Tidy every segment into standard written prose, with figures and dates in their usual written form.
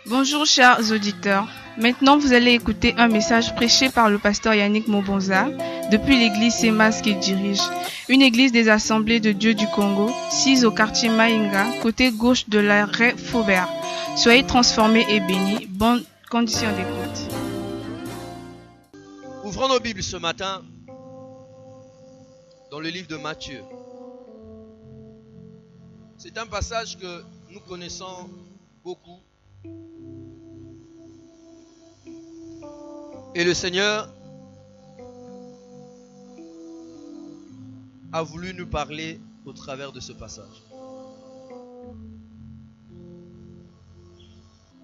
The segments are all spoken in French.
Bonjour chers auditeurs, maintenant vous allez écouter un message prêché par le pasteur Yannick Mobonza depuis l'église Semas qu'il dirige, une église des Assemblées de Dieu du Congo, sise au quartier Maïnga, côté gauche de l'arrêt Faubert. Soyez transformés et bénis, bonne condition d'écoute. Ouvrons nos Bibles ce matin dans le livre de Matthieu. C'est un passage que nous connaissons beaucoup. Et le Seigneur a voulu nous parler au travers de ce passage.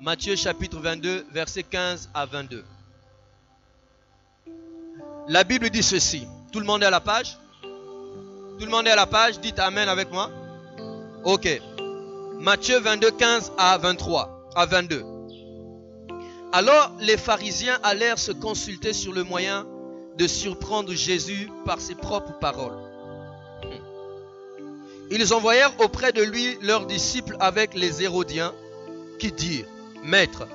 Matthieu chapitre 22, versets 15 à 22. La Bible dit ceci. Tout le monde est à la page? Tout le monde est à la page? Dites Amen avec moi. Ok. Matthieu 22, 15 à 22. Alors les pharisiens allèrent se consulter sur le moyen de surprendre Jésus par ses propres paroles. Ils envoyèrent auprès de lui leurs disciples avec les Hérodiens qui dirent: Maître,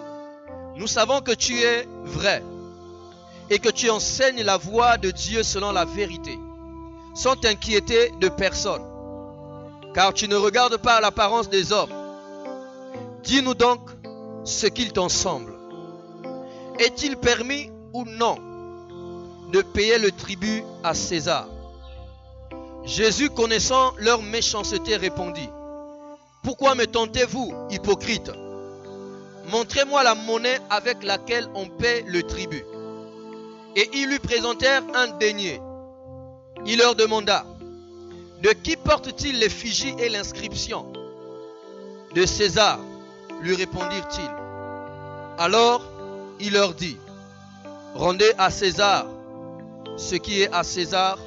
nous savons que tu es vrai et que tu enseignes la voie de Dieu selon la vérité, sans t'inquiéter de personne, car tu ne regardes pas l'apparence des hommes. Dis-nous donc ce qu'il t'en semble. Est-il permis ou non de payer le tribut à César? Jésus, connaissant leur méchanceté, répondit: Pourquoi me tentez-vous, hypocrite? Montrez-moi la monnaie avec laquelle on paie le tribut. Et ils lui présentèrent un denier. Il leur demanda: De qui porte-t-il l'effigie et l'inscription? De César, lui répondirent-ils. Alors il leur dit: Rendez à César ce qui est à César,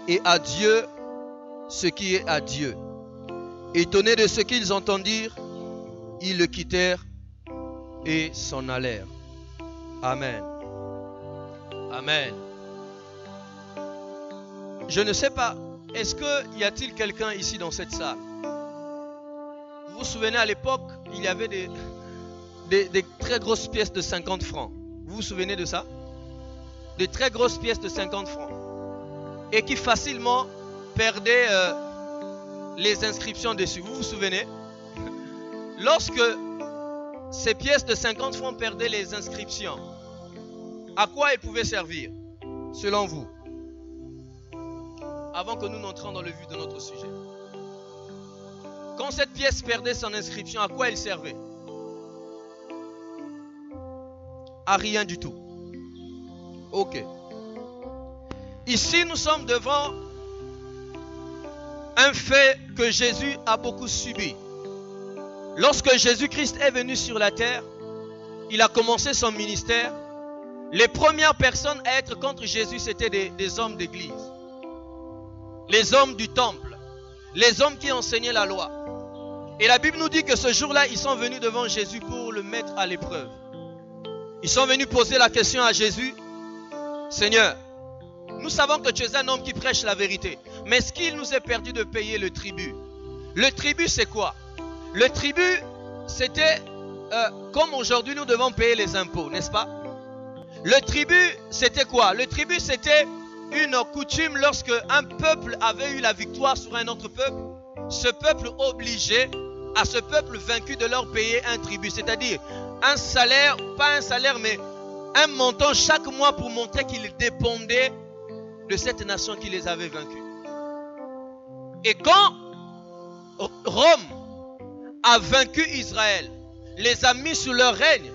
et à Dieu ce qui est à Dieu. Étonnés de ce qu'ils entendirent, ils le quittèrent et s'en allèrent. Amen. Amen. Je ne sais pas, est-ce qu'il y a-t-il quelqu'un ici dans cette salle? Vous vous souvenez, à l'époque, il y avait des très grosses pièces de 50 francs. Vous vous souvenez de ça? Des très grosses pièces de 50 francs. Et qui facilement perdaient les inscriptions dessus. Vous vous souvenez? Lorsque ces pièces de 50 francs perdaient les inscriptions, à quoi elles pouvaient servir, selon vous? Avant que nous n'entrions dans le vif de notre sujet. Quand cette pièce perdait son inscription, à quoi elle servait? À rien du tout. Ok. Ici, nous sommes devant un fait que Jésus a beaucoup subi. Lorsque Jésus-Christ est venu sur la terre, il a commencé son ministère. Les premières personnes à être contre Jésus, c'était des hommes d'église. Les hommes du temple. Les hommes qui enseignaient la loi. Et la Bible nous dit que ce jour-là, ils sont venus devant Jésus pour le mettre à l'épreuve. Ils sont venus poser la question à Jésus: Seigneur, nous savons que tu es un homme qui prêche la vérité, mais est-ce qu'il nous est perdu de payer le tribut? Le tribut, c'est quoi? Le tribut, c'était comme aujourd'hui nous devons payer les impôts, n'est-ce pas? Le tribut, c'était quoi? Le tribut, c'était une coutume lorsque un peuple avait eu la victoire sur un autre peuple. Ce peuple obligeait à ce peuple vaincu de leur payer un tribut, c'est-à-dire un salaire, pas un salaire, mais un montant chaque mois pour montrer qu'ils dépendaient de cette nation qui les avait vaincus. Et quand Rome a vaincu Israël, les a mis sous leur règne,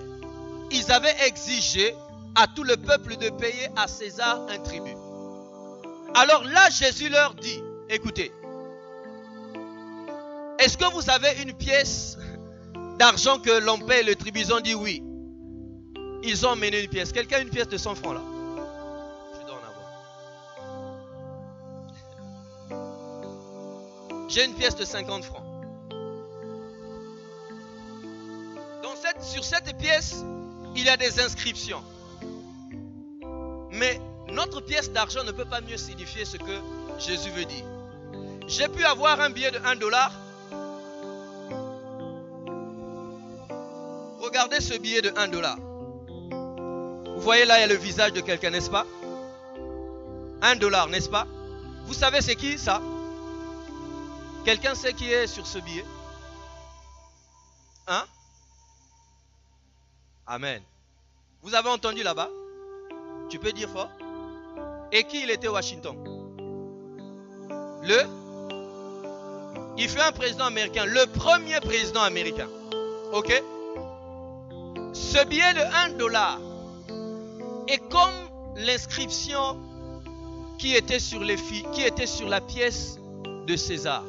ils avaient exigé à tout le peuple de payer à César un tribut. Alors là, Jésus leur dit: Écoutez, est-ce que vous avez une pièce d'argent que l'on paye le tribut? Ils ont dit oui. Ils ont emmené une pièce. Quelqu'un a une pièce de 100 francs là? Je dois en avoir. J'ai une pièce de 50 francs. Dans fait, sur cette pièce, il y a des inscriptions. Mais notre pièce d'argent ne peut pas mieux signifier ce que Jésus veut dire. J'ai pu avoir un billet de $1. Regardez ce billet de $1. Vous voyez là, il y a le visage de quelqu'un, n'est-ce pas? $1, n'est-ce pas? Vous savez c'est qui ça? Quelqu'un sait qui est sur ce billet? Hein? Amen. Vous avez entendu là-bas? Tu peux dire fort? Et qui il était au Washington? Il fut un président américain, le premier président américain. Ok? Ce billet de $1 est comme l'inscription qui était sur la pièce de César.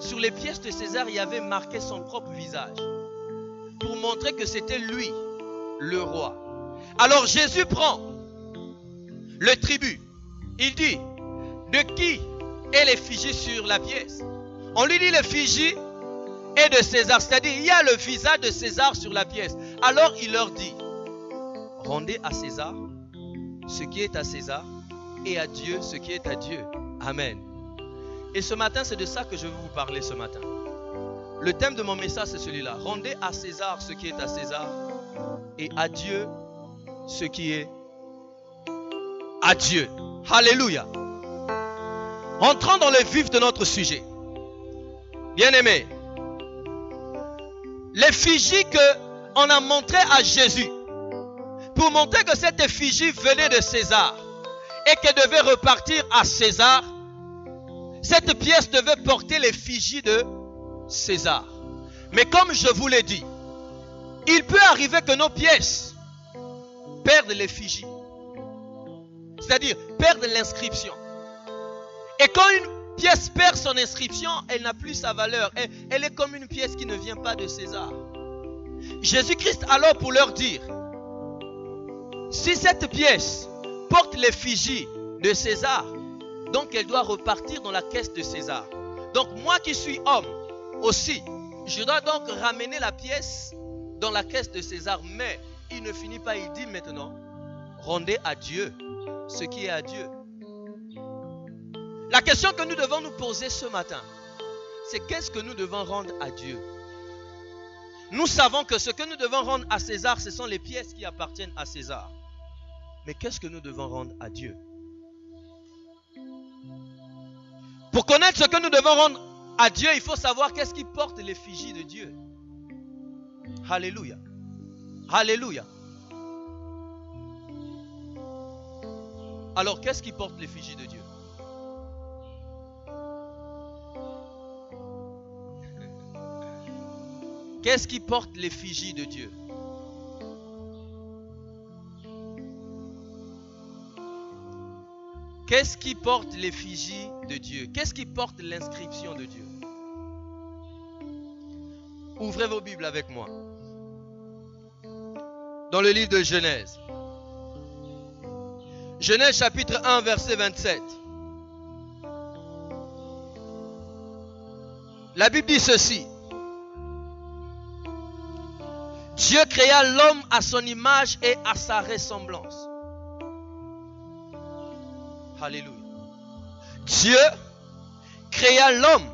Sur les pièces de César, il y avait marqué son propre visage pour montrer que c'était lui, le roi. Alors Jésus prend le tribut. Il dit, de qui est l'effigie sur la pièce? On lui dit l'effigie est de César, c'est-à-dire il y a le visage de César sur la pièce. Alors il leur dit, rendez à César ce qui est à César et à Dieu ce qui est à Dieu. Amen. Et ce matin, c'est de ça que je veux vous parler ce matin. Le thème de mon message, c'est celui-là. Rendez à César ce qui est à César et à Dieu ce qui est à Dieu. Alléluia. Entrons dans le vif de notre sujet. Bien-aimés, l'effigie qu'on a montrée à Jésus, pour montrer que cette effigie venait de César et qu'elle devait repartir à César, cette pièce devait porter l'effigie de César. Mais comme je vous l'ai dit, il peut arriver que nos pièces perdent l'effigie. C'est-à-dire perdent l'inscription. Et quand une pièce perd son inscription, elle n'a plus sa valeur. Elle est comme une pièce qui ne vient pas de César. Jésus-Christ alors pour leur dire, si cette pièce porte l'effigie de César, donc elle doit repartir dans la caisse de César. Donc moi qui suis homme aussi, je dois donc ramener la pièce dans la caisse de César. Mais il ne finit pas, il dit maintenant, rendez à Dieu ce qui est à Dieu. La question que nous devons nous poser ce matin, c'est qu'est-ce que nous devons rendre à Dieu? Nous savons que ce que nous devons rendre à César, ce sont les pièces qui appartiennent à César. Mais qu'est-ce que nous devons rendre à Dieu? Pour connaître ce que nous devons rendre à Dieu, il faut savoir qu'est-ce qui porte l'effigie de Dieu. Alléluia. Alléluia. Alors, qu'est-ce qui porte l'effigie de Dieu? Qu'est-ce qui porte l'effigie de Dieu? Qu'est-ce qui porte l'effigie de Dieu? Qu'est-ce qui porte l'inscription de Dieu? Ouvrez vos Bibles avec moi. Dans le livre de Genèse. Genèse chapitre 1, verset 27. La Bible dit ceci. Dieu créa l'homme à son image et à sa ressemblance. Alléluia. Dieu créa l'homme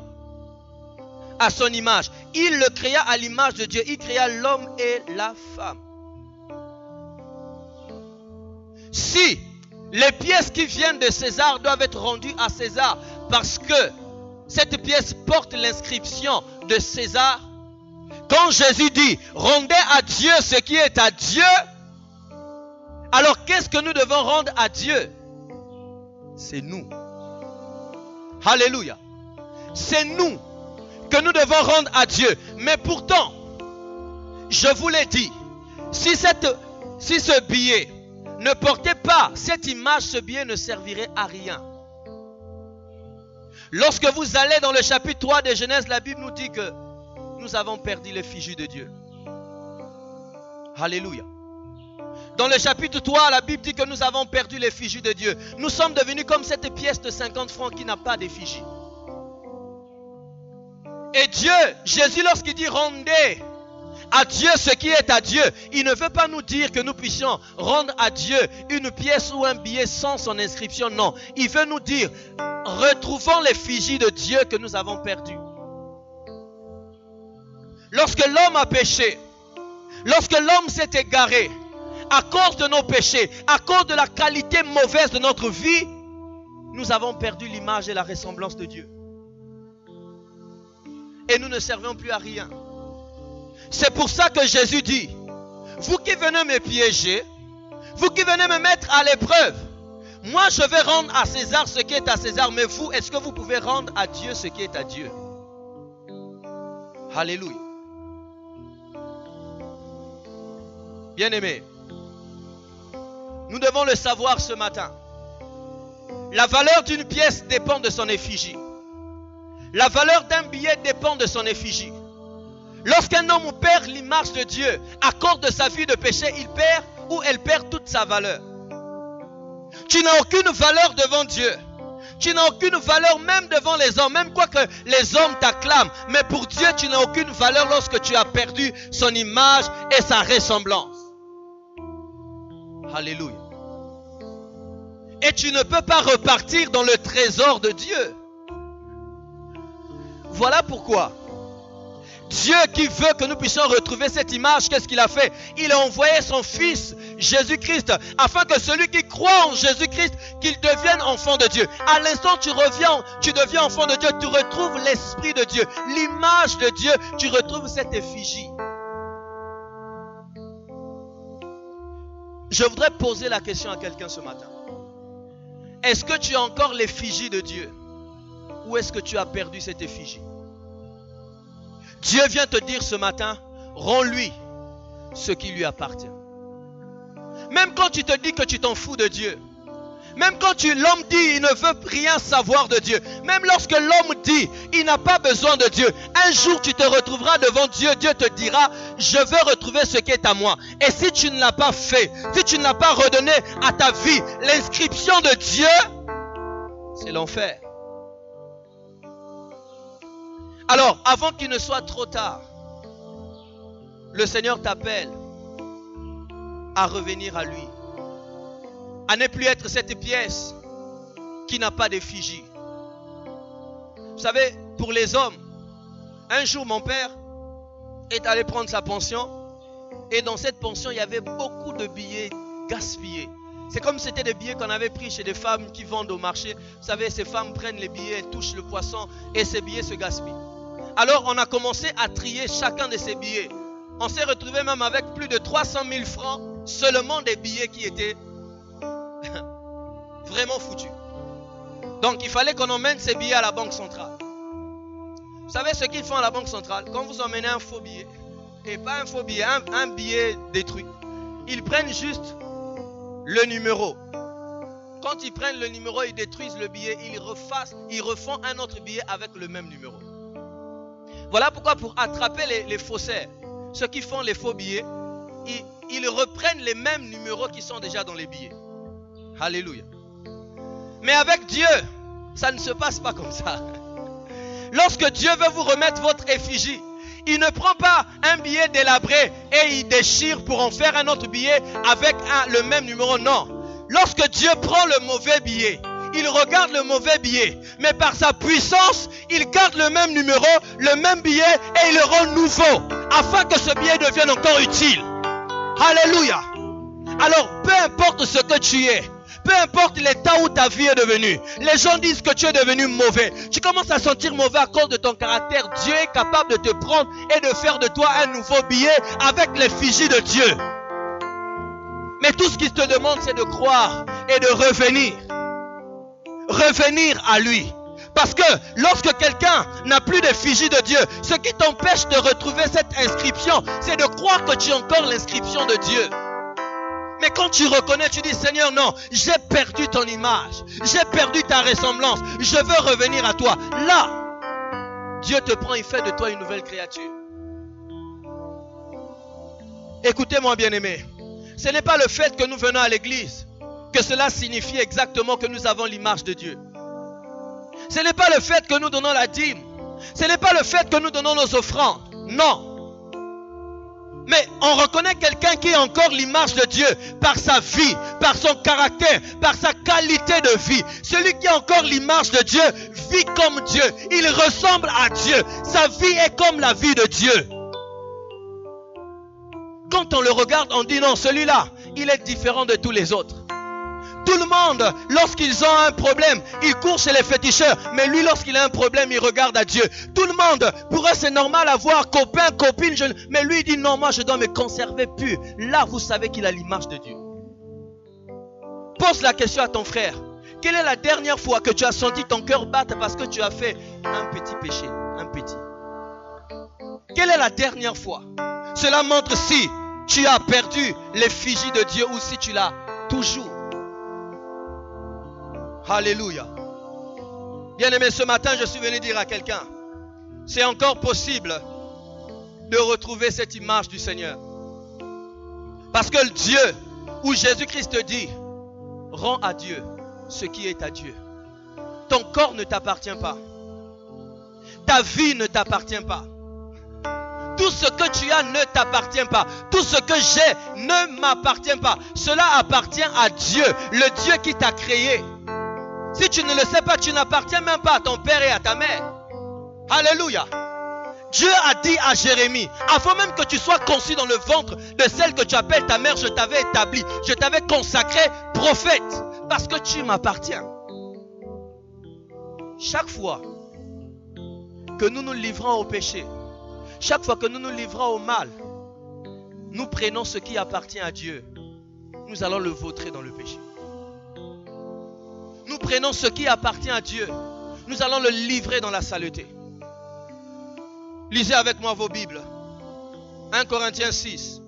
à son image. Il le créa à l'image de Dieu. Il créa l'homme et la femme. Si les pièces qui viennent de César doivent être rendues à César parce que cette pièce porte l'inscription de César, quand Jésus dit rendez à Dieu ce qui est à Dieu, alors qu'est-ce que nous devons rendre à Dieu? C'est nous. Alléluia. C'est nous que nous devons rendre à Dieu. Mais pourtant, je vous l'ai dit, si ce billet ne portait pas cette image, ce billet ne servirait à rien. Lorsque vous allez dans le chapitre 3 de Genèse, la Bible nous dit que nous avons perdu l'effigie de Dieu. Alléluia. Dans le chapitre 3, la Bible dit que nous avons perdu l'effigie de Dieu. Nous sommes devenus comme cette pièce de 50 francs qui n'a pas d'effigie. Et Dieu, Jésus, lorsqu'il dit rendez à Dieu ce qui est à Dieu. Il ne veut pas nous dire que nous puissions rendre à Dieu une pièce ou un billet sans son inscription. Non, il veut nous dire, retrouvons l'effigie de Dieu que nous avons perdue. Lorsque l'homme a péché, lorsque l'homme s'est égaré, à cause de nos péchés, à cause de la qualité mauvaise de notre vie, nous avons perdu l'image et la ressemblance de Dieu. Et nous ne servons plus à rien. C'est pour ça que Jésus dit, vous qui venez me piéger, vous qui venez me mettre à l'épreuve, moi je vais rendre à César ce qui est à César, mais vous, est-ce que vous pouvez rendre à Dieu ce qui est à Dieu? Alléluia. Bien-aimés, nous devons le savoir ce matin. La valeur d'une pièce dépend de son effigie. La valeur d'un billet dépend de son effigie. Lorsqu'un homme perd l'image de Dieu à cause de sa vie de péché, il perd ou elle perd toute sa valeur. Tu n'as aucune valeur devant Dieu. Tu n'as aucune valeur même devant les hommes, même quoi que les hommes t'acclament. Mais pour Dieu, tu n'as aucune valeur lorsque tu as perdu son image et sa ressemblance. Alléluia. Et tu ne peux pas repartir dans le trésor de Dieu. Voilà pourquoi Dieu qui veut que nous puissions retrouver cette image, qu'est-ce qu'il a fait? Il a envoyé son Fils, Jésus-Christ, afin que celui qui croit en Jésus-Christ, qu'il devienne enfant de Dieu. À l'instant tu deviens enfant de Dieu, tu retrouves l'Esprit de Dieu, l'image de Dieu, tu retrouves cette effigie. Je voudrais poser la question à quelqu'un ce matin. Est-ce que tu as encore l'effigie de Dieu? Ou est-ce que tu as perdu cette effigie? Dieu vient te dire ce matin, rends-lui ce qui lui appartient. Même quand tu te dis que tu t'en fous de Dieu, même quand l'homme dit il ne veut rien savoir de Dieu, même lorsque l'homme dit il n'a pas besoin de Dieu, un jour tu te retrouveras devant Dieu, Dieu te dira, je veux retrouver ce qui est à moi. Et si tu ne l'as pas fait, si tu ne l'as pas redonné à ta vie, l'inscription de Dieu, c'est l'enfer. Alors, avant qu'il ne soit trop tard, le Seigneur t'appelle à revenir à lui, à ne plus être cette pièce qui n'a pas d'effigie. Vous savez, pour les hommes, un jour mon père est allé prendre sa pension, et dans cette pension, il y avait beaucoup de billets gaspillés. C'est comme si c'était des billets qu'on avait pris chez des femmes qui vendent au marché. Vous savez, ces femmes prennent les billets, elles touchent le poisson et ces billets se gaspillent. Alors on a commencé à trier chacun de ces billets. On s'est retrouvé même avec plus de 300 000 francs seulement des billets qui étaient vraiment foutus. Donc il fallait qu'on emmène ces billets à la banque centrale. Vous savez ce qu'ils font à la banque centrale? Quand vous emmenez un faux billet, et pas un faux billet, un billet détruit, ils prennent juste le numéro. Quand ils prennent le numéro, ils détruisent le billet, ils refont un autre billet avec le même numéro. Voilà pourquoi pour attraper les faussaires, ceux qui font les faux billets, ils reprennent les mêmes numéros qui sont déjà dans les billets. Alléluia. Mais avec Dieu, ça ne se passe pas comme ça. Lorsque Dieu veut vous remettre votre effigie, il ne prend pas un billet délabré et il déchire pour en faire un autre billet avec le même numéro. Non. Lorsque Dieu prend le mauvais billet, il regarde le mauvais billet, mais par sa puissance, il garde le même numéro, le même billet et il le rend nouveau, afin que ce billet devienne encore utile. Alléluia. Alors, peu importe ce que tu es, peu importe l'état où ta vie est devenue, les gens disent que tu es devenu mauvais. Tu commences à sentir mauvais à cause de ton caractère. Dieu est capable de te prendre et de faire de toi un nouveau billet avec l'effigie de Dieu. Mais tout ce qu'il te demande, c'est de croire et de revenir. Revenir à lui. Parce que lorsque quelqu'un n'a plus d'effigie de Dieu, ce qui t'empêche de retrouver cette inscription, c'est de croire que tu as encore l'inscription de Dieu. Mais quand tu reconnais, tu dis, Seigneur, non, j'ai perdu ton image, j'ai perdu ta ressemblance, je veux revenir à toi. Là, Dieu te prend, il fait de toi une nouvelle créature. Écoutez-moi, bien-aimé, ce n'est pas le fait que nous venons à l'église que cela signifie exactement que nous avons l'image de Dieu. Ce n'est pas le fait que nous donnons la dîme. Ce n'est pas le fait que nous donnons nos offrandes. Non. Mais on reconnaît quelqu'un qui est encore l'image de Dieu par sa vie, par son caractère, par sa qualité de vie. Celui qui a encore l'image de Dieu vit comme Dieu. Il ressemble à Dieu. Sa vie est comme la vie de Dieu. Quand on le regarde, on dit non, celui-là, il est différent de tous les autres. Tout le monde, lorsqu'ils ont un problème, ils courent chez les féticheurs. Mais lui, lorsqu'il a un problème, il regarde à Dieu. Tout le monde, pour eux, c'est normal avoir copain, copine. Mais lui, il dit non, moi, je dois me conserver pur. Là, vous savez qu'il a l'image de Dieu. Pose la question à ton frère. Quelle est la dernière fois que tu as senti ton cœur battre parce que tu as fait un petit péché? Un petit. Quelle est la dernière fois? Cela montre si tu as perdu l'effigie de Dieu ou si tu l'as toujours. Alléluia. Bien-aimé, ce matin, je suis venu dire à quelqu'un, c'est encore possible de retrouver cette image du Seigneur. Parce que le Dieu, où Jésus-Christ dit, rends à Dieu ce qui est à Dieu. Ton corps ne t'appartient pas. Ta vie ne t'appartient pas. Tout ce que tu as ne t'appartient pas. Tout ce que j'ai ne m'appartient pas. Cela appartient à Dieu, le Dieu qui t'a créé. Si tu ne le sais pas, tu n'appartiens même pas à ton père et à ta mère. Alléluia. Dieu a dit à Jérémie, avant même que tu sois conçu dans le ventre de celle que tu appelles ta mère, je t'avais établi, je t'avais consacré prophète, parce que tu m'appartiens. Chaque fois que nous nous livrons au péché, chaque fois que nous nous livrons au mal, nous prenons ce qui appartient à Dieu, nous allons le vautrer dans le péché. Nous prenons ce qui appartient à Dieu, nous allons le livrer dans la saleté. Lisez avec moi vos Bibles. 1 Corinthiens 6.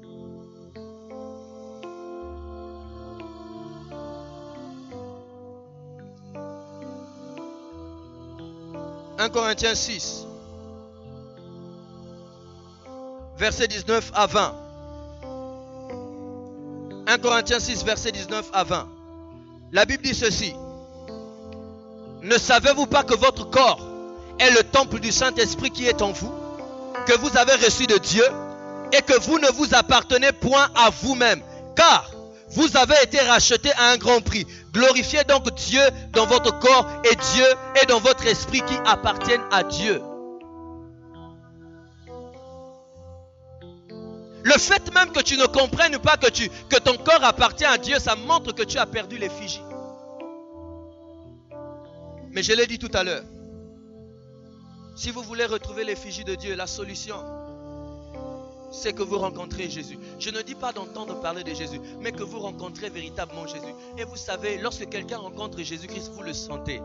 « 1 Corinthiens 6, verset 19 à 20. 1 Corinthiens 6, verset 19 à 20. La Bible dit ceci. Ne savez-vous pas que votre corps est le temple du Saint-Esprit qui est en vous, que vous avez reçu de Dieu, et que vous ne vous appartenez point à vous-même, car vous avez été rachetés à un grand prix. Glorifiez donc Dieu dans votre corps et Dieu est dans votre esprit qui appartiennent à Dieu. Le fait même que tu ne comprennes pas que ton corps appartient à Dieu, ça montre que tu as perdu l'effigie. Mais je l'ai dit tout à l'heure. Si vous voulez retrouver l'effigie de Dieu, la solution, c'est que vous rencontrez Jésus. Je ne dis pas d'entendre parler de Jésus, mais que vous rencontrez véritablement Jésus. Et vous savez, lorsque quelqu'un rencontre Jésus-Christ, vous le sentez.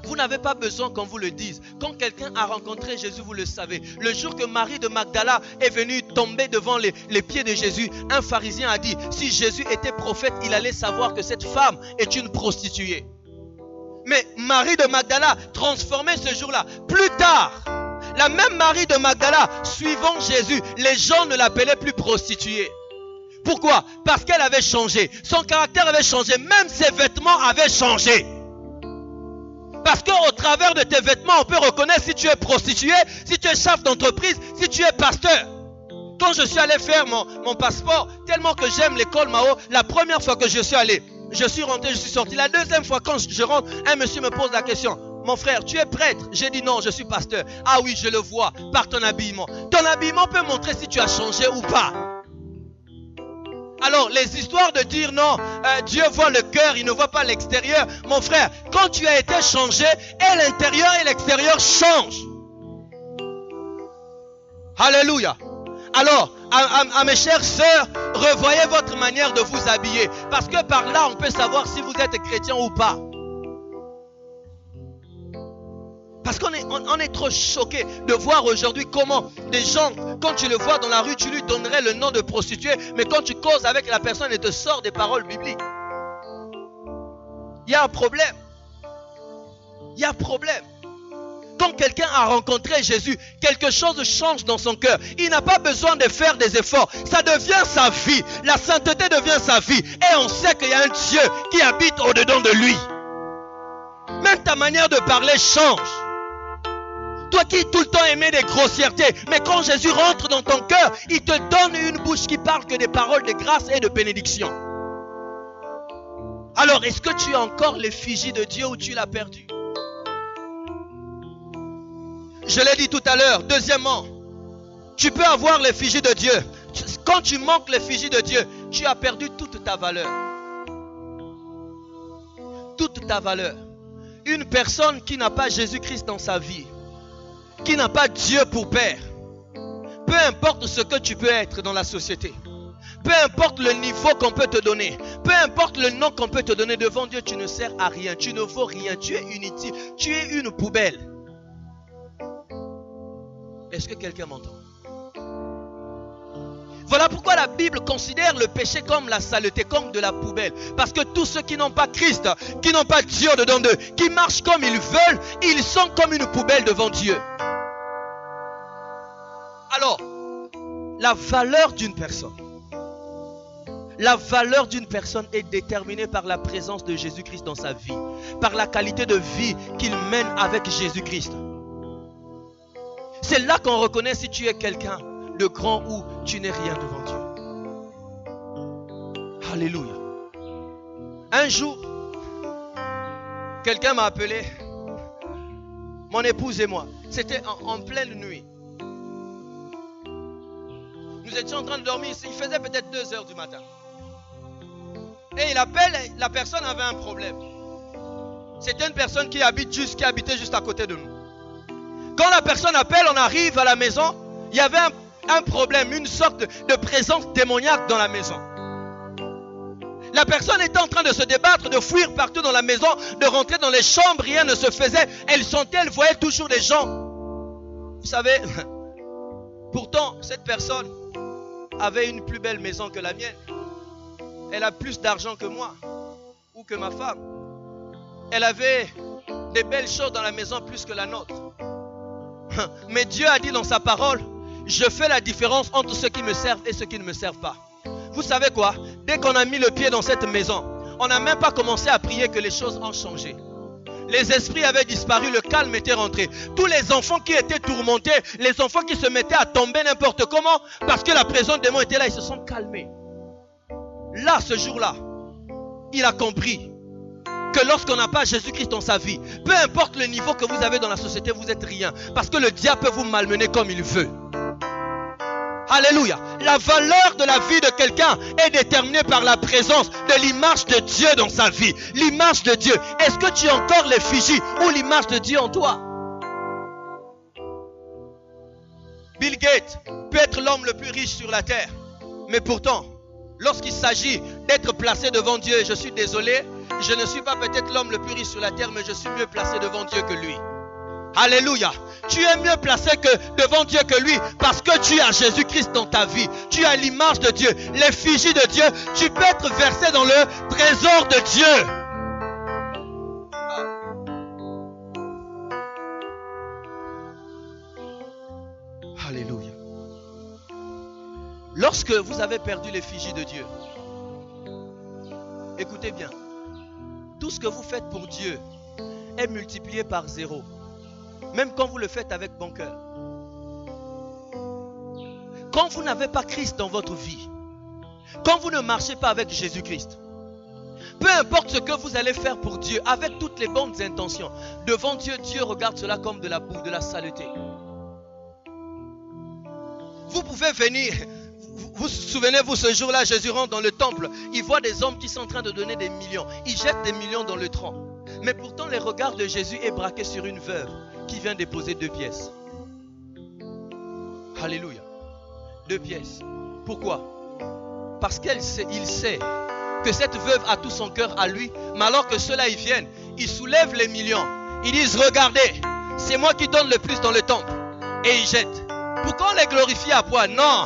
Vous n'avez pas besoin qu'on vous le dise. Quand quelqu'un a rencontré Jésus, vous le savez. Le jour que Marie de Magdala est venue tomber devant les pieds de Jésus, un pharisien a dit, si Jésus était prophète, il allait savoir que cette femme est une prostituée. Mais Marie de Magdala transformait ce jour-là. Plus tard, la même Marie de Magdala, suivant Jésus, les gens ne l'appelaient plus prostituée. Pourquoi? Parce qu'elle avait changé. Son caractère avait changé. Même ses vêtements avaient changé. Parce qu'au travers de tes vêtements, on peut reconnaître si tu es prostituée, si tu es chef d'entreprise, si tu es pasteur. Quand je suis allé faire mon passeport, tellement que j'aime l'école Mao, la première fois que je suis allé, je suis rentré, je suis sorti. La deuxième fois, quand je rentre, un monsieur me pose la question. Mon frère, tu es prêtre? J'ai dit non, je suis pasteur. Ah oui, je le vois par ton habillement. Ton habillement peut montrer si tu as changé ou pas. Alors, les histoires de dire non, Dieu voit le cœur, il ne voit pas l'extérieur. Mon frère, quand tu as été changé, et l'intérieur et l'extérieur changent. Alléluia. Alors, à mes chères sœurs, revoyez votre manière de vous habiller. Parce que par là, on peut savoir si vous êtes chrétien ou pas. Parce qu'on est trop choqué de voir aujourd'hui comment des gens, quand tu le vois dans la rue, tu lui donnerais le nom de prostituée, mais quand tu causes avec la personne, elle te sort des paroles bibliques. Il y a un problème. Il y a un problème. Quand quelqu'un a rencontré Jésus, quelque chose change dans son cœur. Il n'a pas besoin de faire des efforts. Ça devient sa vie. La sainteté devient sa vie. Et on sait qu'il y a un Dieu qui habite au-dedans de lui. Même ta manière de parler change. Toi qui tout le temps aimais des grossièretés, mais quand Jésus rentre dans ton cœur, il te donne une bouche qui parle que des paroles de grâce et de bénédiction. Alors, est-ce que tu as encore l'effigie de Dieu ou tu l'as perdu? Je l'ai dit tout à l'heure. Deuxièmement, tu peux avoir l'effigie de Dieu. Quand tu manques l'effigie de Dieu, tu as perdu toute ta valeur. Toute ta valeur. Une personne qui n'a pas Jésus-Christ dans sa vie, qui n'a pas Dieu pour père, peu importe ce que tu peux être dans la société, peu importe le niveau qu'on peut te donner, peu importe le nom qu'on peut te donner, devant Dieu, tu ne sers à rien, tu ne vaux rien, tu es inutile, tu es une poubelle. Est-ce que quelqu'un m'entend? Voilà pourquoi la Bible considère le péché comme la saleté, comme de la poubelle. Parce que tous ceux qui n'ont pas Christ, qui n'ont pas Dieu dedans d'eux, qui marchent comme ils veulent, ils sont comme une poubelle devant Dieu. Alors, la valeur d'une personne est déterminée par la présence de Jésus-Christ dans sa vie, par la qualité de vie qu'il mène avec Jésus-Christ. C'est là qu'on reconnaît si tu es quelqu'un de grand ou tu n'es rien devant Dieu. Alléluia. Un jour, quelqu'un m'a appelé, mon épouse et moi. C'était en pleine nuit. Nous étions en train de dormir. Il faisait peut-être 2 heures du matin. Et il appelle, la personne avait un problème. C'était une personne qui habitait juste à côté de nous. Quand la personne appelle, on arrive à la maison. Il y avait un problème, une sorte de présence démoniaque dans la maison. La personne était en train de se débattre, de fuir partout dans la maison, de rentrer dans les chambres, rien ne se faisait. Elle sentait, elle voyait toujours des gens. Vous savez, pourtant, cette personne avait une plus belle maison que la mienne. Elle a plus d'argent que moi ou que ma femme. Elle avait des belles choses dans la maison plus que la nôtre. Mais Dieu a dit dans sa parole, je fais la différence entre ceux qui me servent et ceux qui ne me servent pas. Vous savez quoi? Dès qu'on a mis le pied dans cette maison, on n'a même pas commencé à prier que les choses ont changé. Les esprits avaient disparu, le calme était rentré. Tous les enfants qui étaient tourmentés, les enfants qui se mettaient à tomber n'importe comment, parce que la présence des démons était là, ils se sont calmés. Là, ce jour-là, il a compris que lorsqu'on n'a pas Jésus-Christ dans sa vie, peu importe le niveau que vous avez dans la société, vous êtes rien. Parce que le diable peut vous malmener comme il veut. Alléluia. La valeur de la vie de quelqu'un est déterminée par la présence de l'image de Dieu dans sa vie. L'image de Dieu. Est-ce que tu as encore l'effigie ou l'image de Dieu en toi? Bill Gates peut être l'homme le plus riche sur la terre. Mais pourtant, lorsqu'il s'agit d'être placé devant Dieu, je suis désolé, je ne suis pas peut-être l'homme le plus riche sur la terre, mais je suis mieux placé devant Dieu que lui. Alléluia. Tu es mieux placé devant Dieu que lui parce que tu as Jésus-Christ dans ta vie. Tu as l'image de Dieu, l'effigie de Dieu. Tu peux être versé dans le trésor de Dieu. Alléluia. Lorsque vous avez perdu l'effigie de Dieu, écoutez bien, tout ce que vous faites pour Dieu est multiplié par 0. Même quand vous le faites avec bon cœur. Quand vous n'avez pas Christ dans votre vie, quand vous ne marchez pas avec Jésus-Christ, peu importe ce que vous allez faire pour Dieu, avec toutes les bonnes intentions, devant Dieu, Dieu regarde cela comme de la boue, de la saleté. Vous pouvez venir, vous souvenez-vous ce jour-là, Jésus rentre dans le temple, il voit des hommes qui sont en train de donner des millions, il jette des millions dans le tronc. Mais pourtant, le regard de Jésus est braqué sur une veuve qui vient déposer 2 pièces. Alléluia. 2 pièces. Pourquoi? Parce qu'il sait que cette veuve a tout son cœur à lui, mais alors que ceux-là ils viennent, ils soulèvent les millions. Ils disent, regardez, c'est moi qui donne le plus dans le temple. Et ils jettent. Pourquoi on les glorifie à poids? Non.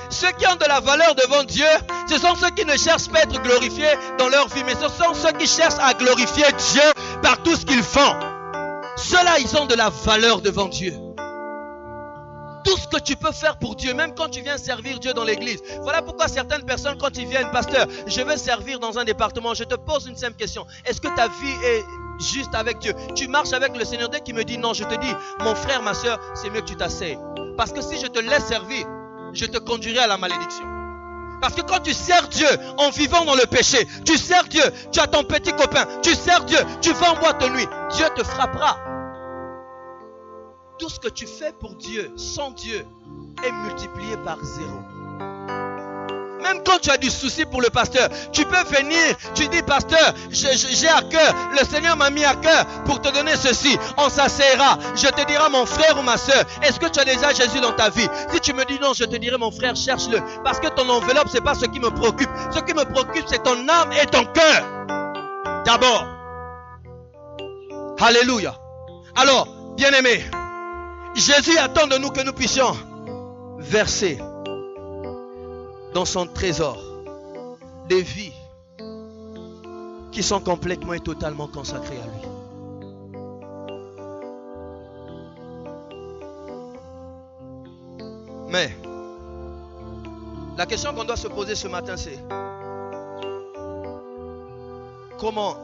Ceux qui ont de la valeur devant Dieu, ce sont ceux qui ne cherchent pas à être glorifiés dans leur vie, mais ce sont ceux qui cherchent à glorifier Dieu par tout ce qu'ils font. Ceux-là, ils ont de la valeur devant Dieu. Tout ce que tu peux faire pour Dieu, même quand tu viens servir Dieu dans l'église. Voilà pourquoi certaines personnes, quand ils viennent, pasteur, je veux servir dans un département, je te pose une simple question. Est-ce que ta vie est... juste avec Dieu. Tu marches avec le Seigneur. Dès qu'il me dit non, je te dis, mon frère, ma soeur, c'est mieux que tu t'asseyes. Parce que si je te laisse servir, je te conduirai à la malédiction. Parce que quand tu sers Dieu en vivant dans le péché, tu sers Dieu, tu as ton petit copain, tu sers Dieu, tu vas en boîte de nuit, Dieu te frappera. Tout ce que tu fais pour Dieu, sans Dieu, est multiplié par 0. Même quand tu as du souci pour le pasteur, tu peux venir, tu dis pasteur, j'ai à cœur, le Seigneur m'a mis à cœur pour te donner ceci. On s'asseyera, je te dirai mon frère ou ma soeur, est-ce que tu as déjà Jésus dans ta vie? Si tu me dis non, je te dirai mon frère, cherche-le. Parce que ton enveloppe, c'est pas ce qui me préoccupe. Ce qui me préoccupe, c'est ton âme et ton cœur. D'abord. Alléluia. Alors, bien-aimés, Jésus attend de nous que nous puissions verser dans son trésor des vies qui sont complètement et totalement consacrées à lui. Mais la question qu'on doit se poser ce matin, c'est comment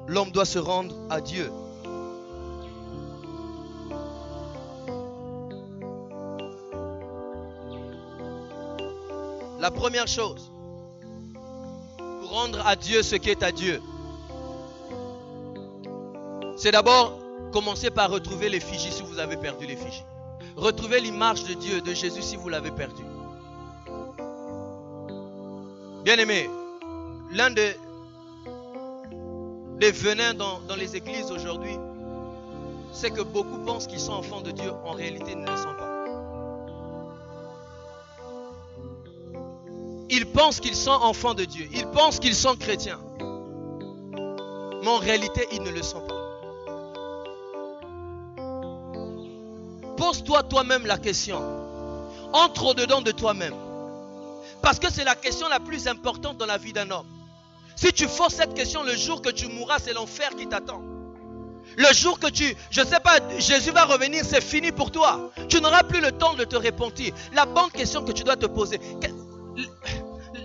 l'homme doit se rendre à Dieu. La première chose, pour rendre à Dieu ce qui est à Dieu, c'est d'abord commencer par retrouver l'effigie si vous avez perdu l'effigie. Retrouver l'image de Dieu, de Jésus si vous l'avez perdu. Bien-aimés, l'un des venins dans les églises aujourd'hui, c'est que beaucoup pensent qu'ils sont enfants de Dieu. En réalité, ils ne le sont pas. Ils pensent qu'ils sont enfants de Dieu. Ils pensent qu'ils sont chrétiens. Mais en réalité, ils ne le sont pas. Pose-toi toi-même la question. Entre au-dedans de toi-même. Parce que c'est la question la plus importante dans la vie d'un homme. Si tu forces cette question, le jour que tu mourras, c'est l'enfer qui t'attend. Le jour que je sais pas, Jésus va revenir, c'est fini pour toi. Tu n'auras plus le temps de te repentir. La bonne question que tu dois te poser...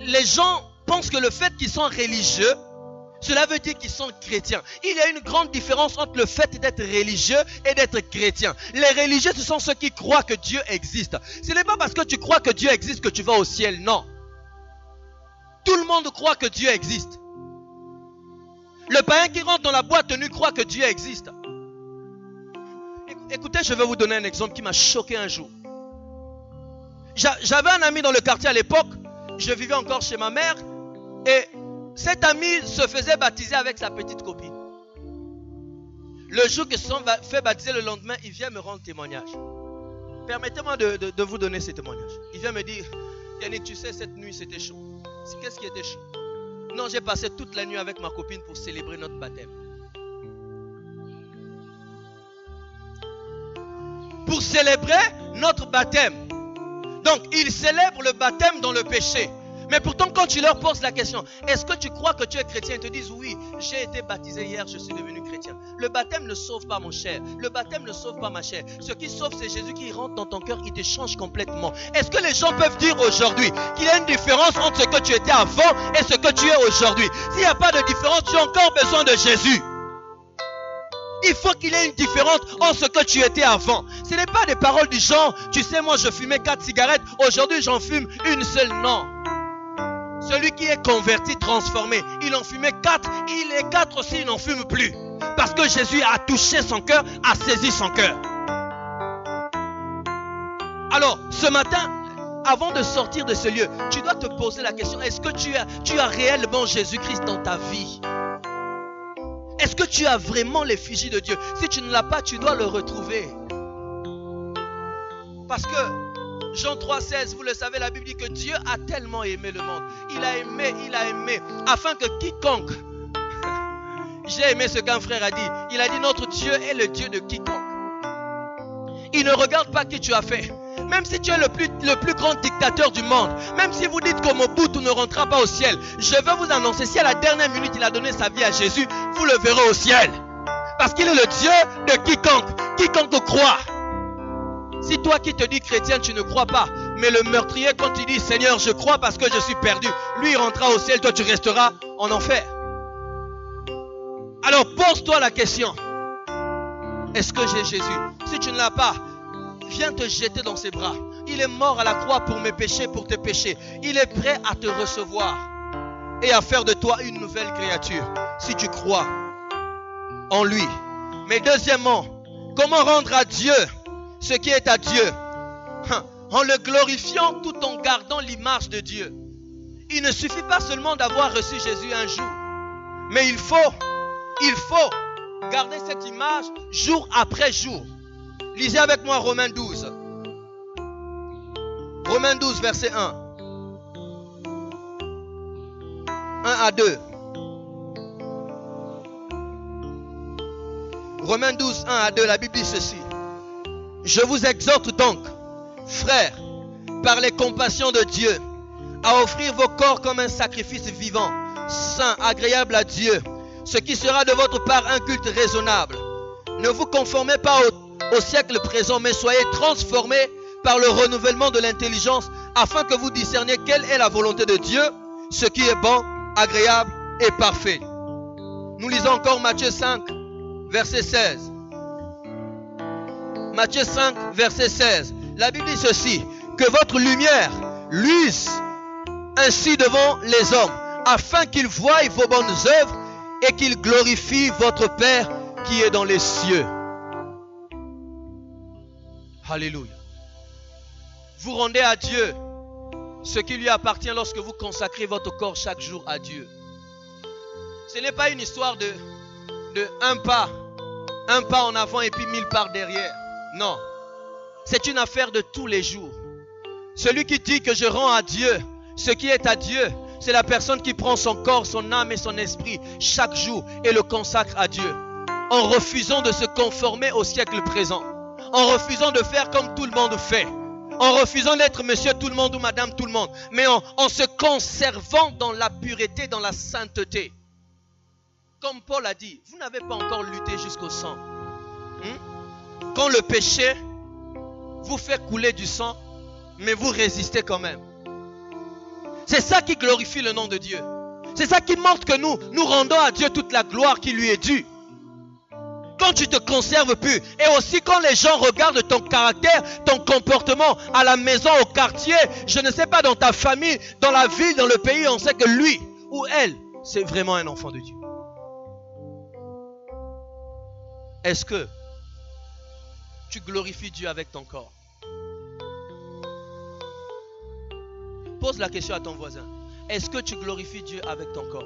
Les gens pensent que le fait qu'ils sont religieux, cela veut dire qu'ils sont chrétiens. Il y a une grande différence entre le fait d'être religieux et d'être chrétien. Les religieux, ce sont ceux qui croient que Dieu existe. Ce n'est pas parce que tu crois que Dieu existe que tu vas au ciel, non. Tout le monde croit que Dieu existe. Le païen qui rentre dans la boîte de nuit croit que Dieu existe. Écoutez, je vais vous donner un exemple qui m'a choqué un jour. J'avais un ami dans le quartier à l'époque. Je vivais encore chez ma mère. Et cet ami se faisait baptiser avec sa petite copine. Le jour qu'ils se sont fait baptiser, le lendemain, il vient me rendre témoignage. Permettez-moi de vous donner ces témoignages. Il vient me dire, Yannick, tu sais, cette nuit, c'était chaud. Qu'est-ce qui était chaud? Non, j'ai passé toute la nuit avec ma copine pour célébrer notre baptême. Pour célébrer notre baptême. Donc, ils célèbrent le baptême dans le péché. Mais pourtant, quand tu leur poses la question, est-ce que tu crois que tu es chrétien? Ils te disent, oui, j'ai été baptisé hier, je suis devenu chrétien. Le baptême ne sauve pas mon cher. Le baptême ne sauve pas ma chair. Ce qui sauve, c'est Jésus qui rentre dans ton cœur, il te change complètement. Est-ce que les gens peuvent dire aujourd'hui qu'il y a une différence entre ce que tu étais avant et ce que tu es aujourd'hui? S'il n'y a pas de différence, tu as encore besoin de Jésus. Il faut qu'il y ait une différence entre ce que tu étais avant. Ce n'est pas des paroles du genre, tu sais, moi je fumais 4 cigarettes, aujourd'hui j'en fume une seule. Non. Celui qui est converti, transformé, il en fumait 4, il est 4 aussi, il n'en fume plus. Parce que Jésus a touché son cœur, a saisi son cœur. Alors, ce matin, avant de sortir de ce lieu, tu dois te poser la question, est-ce que tu as réellement Jésus-Christ dans ta vie? Est-ce que tu as vraiment l'effigie de Dieu? Si tu ne l'as pas, tu dois le retrouver. Parce que Jean 3,16, vous le savez, la Bible dit que Dieu a tellement aimé le monde. Il a aimé, afin que quiconque... J'ai aimé ce qu'un frère a dit. Il a dit, notre Dieu est le Dieu de quiconque. Il ne regarde pas qui tu as fait. Même si tu es le plus grand dictateur du monde, même si vous dites que Mobutu ne rentrera pas au ciel, je veux vous annoncer, si à la dernière minute il a donné sa vie à Jésus, vous le verrez au ciel. Parce qu'il est le Dieu de quiconque croit. Si toi qui te dis chrétien, tu ne crois pas, mais le meurtrier, quand il dit Seigneur, je crois parce que je suis perdu, lui il rentrera au ciel, toi tu resteras en enfer. Alors pose-toi la question. Est-ce que j'ai Jésus? Si tu ne l'as pas, viens te jeter dans ses bras. Il est mort à la croix pour mes péchés, pour tes péchés. Il est prêt à te recevoir et à faire de toi une nouvelle créature, si tu crois en lui. Mais deuxièmement, comment rendre à Dieu ce qui est à Dieu? En le glorifiant tout en gardant l'image de Dieu. Il ne suffit pas seulement d'avoir reçu Jésus un jour, mais il faut garder cette image jour après jour. Lisez avec moi Romains 12. Romains 12, verset 1. 1 à 2. Romains 12, 1 à 2, la Bible dit ceci. Je vous exhorte donc, frères, par les compassions de Dieu, à offrir vos corps comme un sacrifice vivant, saint, agréable à Dieu, ce qui sera de votre part un culte raisonnable. Ne vous conformez pas au siècle présent, mais soyez transformés par le renouvellement de l'intelligence, afin que vous discerniez quelle est la volonté de Dieu, ce qui est bon, agréable et parfait. Nous lisons encore Matthieu 5, verset 16. Matthieu 5, verset 16. La Bible dit ceci, que votre lumière luise ainsi devant les hommes, afin qu'ils voient vos bonnes œuvres et qu'ils glorifient votre Père qui est dans les cieux. Alléluia. Vous rendez à Dieu ce qui lui appartient lorsque vous consacrez votre corps chaque jour à Dieu. Ce n'est pas une histoire de un pas en avant et puis 1000 pas derrière. Non. C'est une affaire de tous les jours. Celui qui dit que je rends à Dieu ce qui est à Dieu, c'est la personne qui prend son corps, son âme et son esprit chaque jour et le consacre à Dieu. En refusant de se conformer au siècle présent. En refusant de faire comme tout le monde fait. En refusant d'être monsieur tout le monde ou madame tout le monde. Mais en se conservant dans la pureté, dans la sainteté. Comme Paul a dit, vous n'avez pas encore lutté jusqu'au sang. Quand le péché vous fait couler du sang, mais vous résistez quand même. C'est ça qui glorifie le nom de Dieu. C'est ça qui montre que nous rendons à Dieu toute la gloire qui lui est due. Quand tu te conserves plus, et aussi quand les gens regardent ton caractère, ton comportement à la maison, au quartier, je ne sais pas, dans ta famille, dans la ville, dans le pays, on sait que lui ou elle, c'est vraiment un enfant de Dieu. Est-ce que tu glorifies Dieu avec ton corps? Pose la question à ton voisin. Est-ce que tu glorifies Dieu avec ton corps?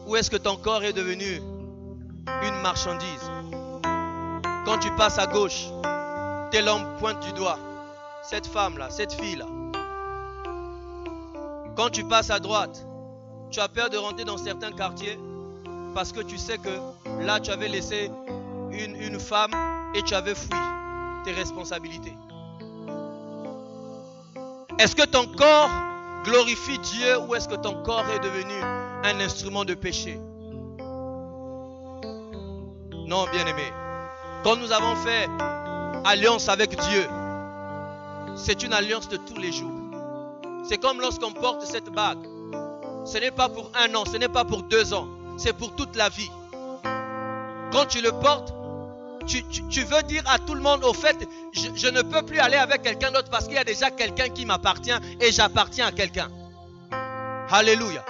Ou est-ce que ton corps est devenu une marchandise? Quand tu passes à gauche, tel homme pointe du doigt. Cette femme-là, cette fille-là. Quand tu passes à droite, tu as peur de rentrer dans certains quartiers parce que tu sais que là, tu avais laissé une femme et tu avais fui tes responsabilités. Est-ce que ton corps glorifie Dieu ou est-ce que ton corps est devenu un instrument de péché? Non, bien-aimé. Quand nous avons fait alliance avec Dieu, c'est une alliance de tous les jours. C'est comme lorsqu'on porte cette bague. Ce n'est pas pour 1 an, ce n'est pas pour 2 ans. C'est pour toute la vie. Quand tu le portes, tu veux dire à tout le monde, au fait, je ne peux plus aller avec quelqu'un d'autre parce qu'il y a déjà quelqu'un qui m'appartient et j'appartiens à quelqu'un. Alléluia.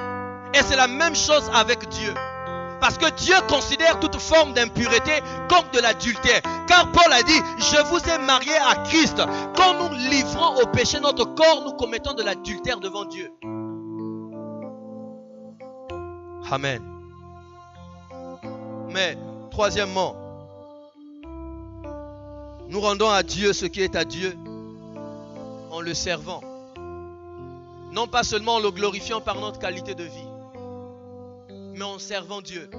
Et c'est la même chose avec Dieu. Parce que Dieu considère toute forme d'impureté comme de l'adultère. Car Paul a dit, je vous ai marié à Christ. Quand nous livrons au péché notre corps, nous commettons de l'adultère devant Dieu. Amen. Mais, troisièmement, nous rendons à Dieu ce qui est à Dieu en le servant. Non pas seulement en le glorifiant par notre qualité de vie, mais en servant Dieu.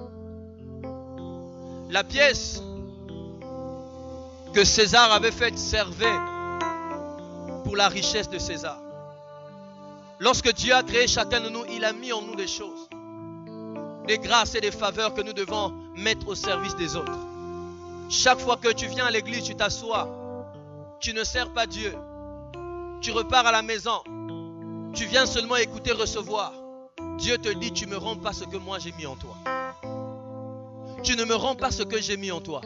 La pièce que César avait faite servait pour la richesse de César. Lorsque Dieu a créé chacun de nous, il a mis en nous des choses, des grâces et des faveurs que nous devons mettre au service des autres. Chaque fois que tu viens à l'église, tu t'assois, tu ne sers pas Dieu, tu repars à la maison, Tu viens seulement écouter, recevoir. Dieu te dit, tu ne me rends pas ce que moi j'ai mis en toi. Tu ne me rends pas ce que j'ai mis en toi.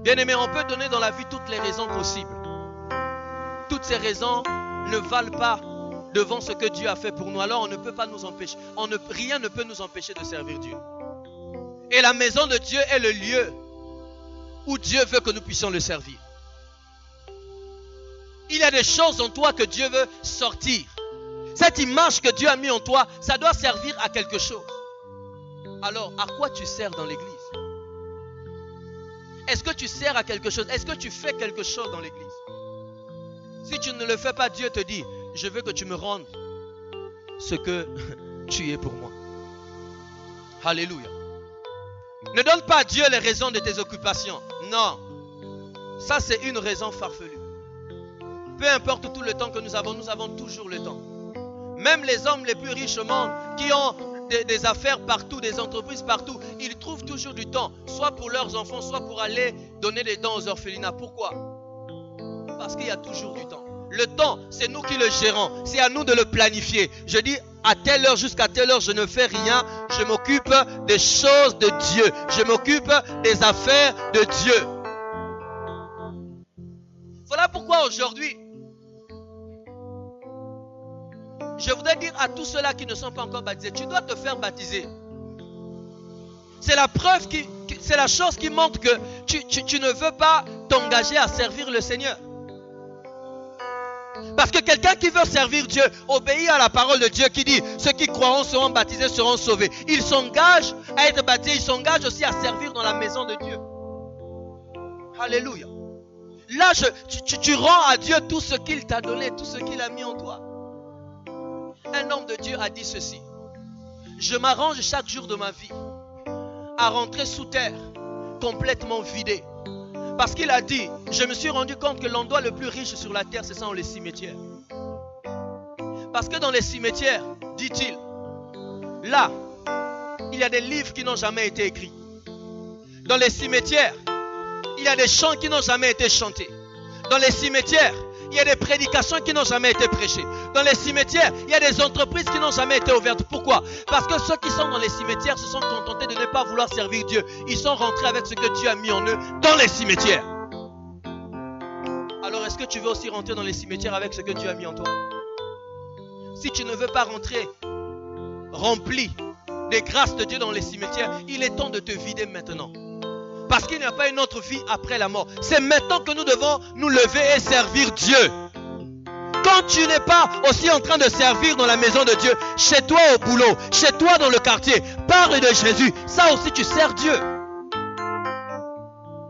Bien-aimé, on peut donner dans la vie toutes les raisons possibles. Toutes ces raisons ne valent pas devant ce que Dieu a fait pour nous. Alors on ne peut pas nous empêcher. Rien ne peut nous empêcher de servir Dieu. Et la maison de Dieu est le lieu où Dieu veut que nous puissions le servir. Il y a des choses en toi que Dieu veut sortir. Cette image que Dieu a mis en toi, ça doit servir à quelque chose. Alors, à quoi tu sers dans l'église? Est-ce que tu sers à quelque chose? Est-ce que tu fais quelque chose dans l'église? Si tu ne le fais pas, Dieu te dit, je veux que tu me rendes ce que tu es pour moi. Alléluia. Ne donne pas à Dieu les raisons de tes occupations. Non. Ça, c'est une raison farfelue. Peu importe tout le temps que nous avons toujours le temps. Même les hommes les plus riches au monde qui ont des affaires partout, des entreprises partout, ils trouvent toujours du temps, soit pour leurs enfants, soit pour aller donner des dons aux orphelinats. Pourquoi? Parce qu'il y a toujours du temps. Le temps, c'est nous qui le gérons. C'est à nous de le planifier. Je dis, à telle heure jusqu'à telle heure, je ne fais rien. Je m'occupe des choses de Dieu. Je m'occupe des affaires de Dieu. Voilà pourquoi aujourd'hui, je voudrais dire à tous ceux-là qui ne sont pas encore baptisés, tu dois te faire baptiser. C'est la preuve, c'est la chose qui montre que tu ne veux pas t'engager à servir le Seigneur. Parce que quelqu'un qui veut servir Dieu obéit à la parole de Dieu qui dit ceux qui croiront seront baptisés, seront sauvés. Il s'engage à être baptisé, il s'engage aussi à servir dans la maison de Dieu. Alléluia. Là, tu rends à Dieu tout ce qu'il t'a donné, tout ce qu'il a mis en toi. Un homme de Dieu a dit ceci: je m'arrange chaque jour de ma vie à rentrer sous terre complètement vidé. Parce qu'il a dit, je me suis rendu compte que l'endroit le plus riche sur la terre, c'est ça, les cimetières. Parce que dans les cimetières, dit-il, là, il y a des livres qui n'ont jamais été écrits. Dans les cimetières, il y a des chants qui n'ont jamais été chantés. Dans les cimetières, il y a des prédications qui n'ont jamais été prêchées. Dans les cimetières, il y a des entreprises qui n'ont jamais été ouvertes. Pourquoi? Parce que ceux qui sont dans les cimetières se sont contentés de ne pas vouloir servir Dieu. Ils sont rentrés avec ce que Dieu a mis en eux dans les cimetières. Alors est-ce que tu veux aussi rentrer dans les cimetières avec ce que Dieu a mis en toi? Si tu ne veux pas rentrer rempli des grâces de Dieu dans les cimetières, il est temps de te vider maintenant. Parce qu'il n'y a pas une autre vie après la mort. C'est maintenant que nous devons nous lever et servir Dieu. Quand tu n'es pas aussi en train de servir dans la maison de Dieu, chez toi au boulot, chez toi dans le quartier, parle de Jésus. Ça aussi tu sers Dieu.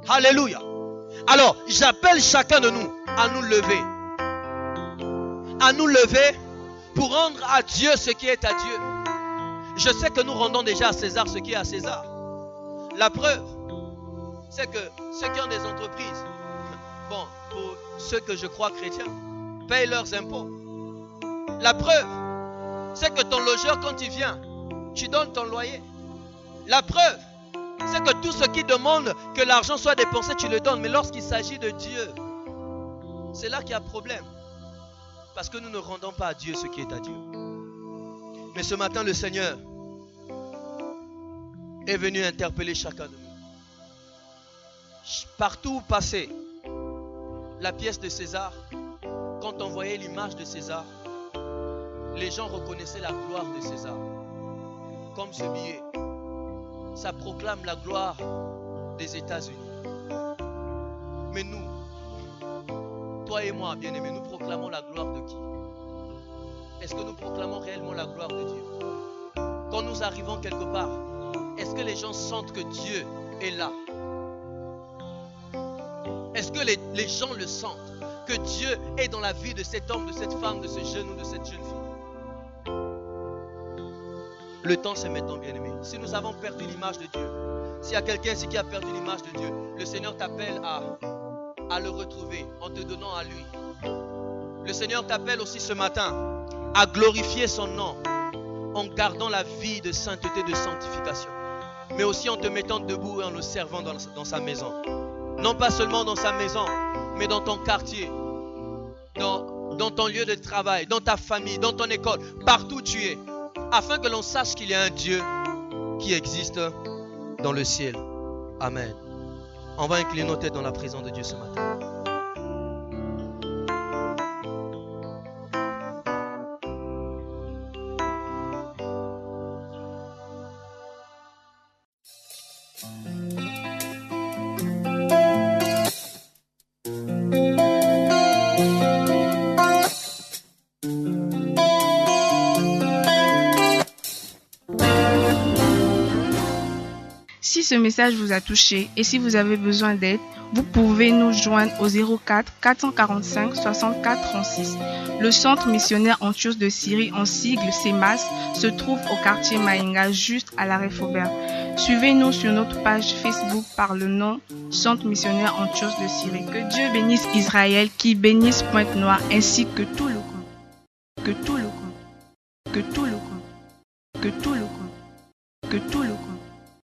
Alléluia. Alors, j'appelle chacun de nous à nous lever. À nous lever pour rendre à Dieu ce qui est à Dieu. Je sais que nous rendons déjà à César ce qui est à César. La preuve, c'est que ceux qui ont des entreprises, bon, pour ceux que je crois chrétiens, payent leurs impôts. La preuve, c'est que ton logeur, quand il vient, tu donnes ton loyer. La preuve, c'est que tout ce qui demande que l'argent soit dépensé, tu le donnes. Mais lorsqu'il s'agit de Dieu, c'est là qu'il y a problème. Parce que nous ne rendons pas à Dieu ce qui est à Dieu. Mais ce matin, le Seigneur est venu interpeller chacun de nous. Partout où passait la pièce de César, quand on voyait l'image de César, les gens reconnaissaient la gloire de César. Comme ce billet, ça proclame la gloire des États-Unis. Mais nous, toi et moi, bien-aimés, nous proclamons la gloire de qui? Est-ce que nous proclamons réellement la gloire de Dieu? Quand nous arrivons quelque part, est-ce que les gens sentent que Dieu est là? Est-ce que les gens le sentent? Que Dieu est dans la vie de cet homme, de cette femme, de ce jeune ou de cette jeune fille? Le temps c'est maintenant, bien-aimé. Si nous avons perdu l'image de Dieu, s'il y a quelqu'un ici qui a perdu l'image de Dieu, le Seigneur t'appelle à le retrouver en te donnant à lui. Le Seigneur t'appelle aussi ce matin à glorifier son nom en gardant la vie de sainteté, de sanctification, mais aussi en te mettant debout et en le servant dans sa maison. Non pas seulement dans sa maison, mais dans ton quartier, dans dans ton lieu de travail, dans ta famille, dans ton école, partout où tu es, afin que l'on sache qu'il y a un Dieu qui existe dans le ciel. Amen. On va incliner nos têtes dans la présence de Dieu ce matin. Si ce message vous a touché et si vous avez besoin d'aide, vous pouvez nous joindre au 04 445 64 36. Le centre missionnaire Antioche de Syrie, en sigle CEMAS, se trouve au quartier Maïnga, juste à l'arrêt Faubert. Suivez-nous sur notre page Facebook par le nom Centre missionnaire Antioche de Syrie. Que Dieu bénisse Israël, qui bénisse Pointe-Noire, ainsi que tout le Congo. Que tout le Congo. Que tout le Congo. Que tout le Congo. Que tout le Congo.